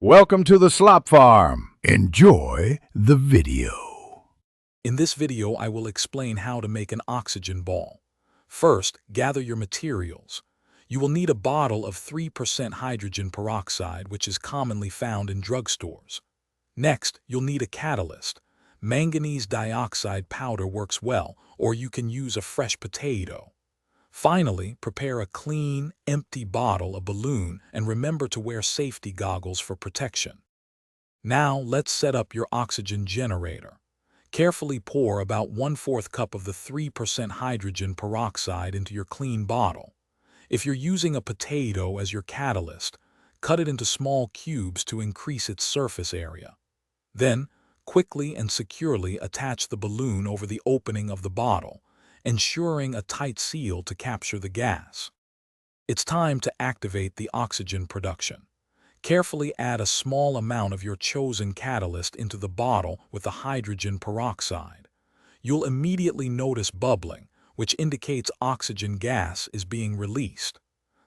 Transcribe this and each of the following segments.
Welcome to the Slop Farm. Enjoy the video. In this video, I will explain how to make an oxygen ball. First, gather your materials. You will need a bottle of 3% hydrogen peroxide, which is commonly found in drugstores. Next, you'll need a catalyst. Manganese dioxide powder works well, or you can use a fresh potato. Finally, prepare a clean, empty bottle, a balloon, and remember to wear safety goggles for protection. Now, let's set up your oxygen generator. Carefully pour about 1/4 cup of the 3% hydrogen peroxide into your clean bottle. If you're using a potato as your catalyst, cut it into small cubes to increase its surface area. Then, quickly and securely attach the balloon over the opening of the bottle, ensuring a tight seal to capture the gas. It's time to activate the oxygen production. Carefully add a small amount of your chosen catalyst into the bottle with the hydrogen peroxide. You'll immediately notice bubbling, which indicates oxygen gas is being released.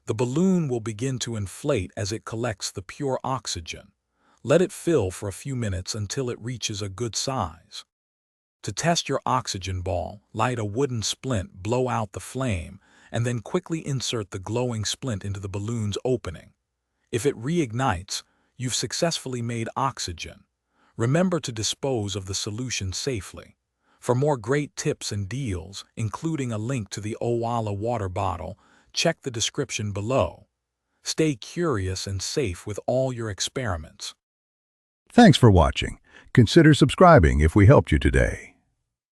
The balloon will begin to inflate as it collects the pure oxygen. Let it fill for a few minutes until it reaches a good size. To test your oxygen ball, light a wooden splint, blow out the flame, and then quickly insert the glowing splint into the balloon's opening. If it reignites, you've successfully made oxygen. Remember to dispose of the solution safely. For more great tips and deals, including a link to the Owala water bottle, check the description below. Stay curious and safe with all your experiments. Thanks for watching. Consider subscribing if we helped you today.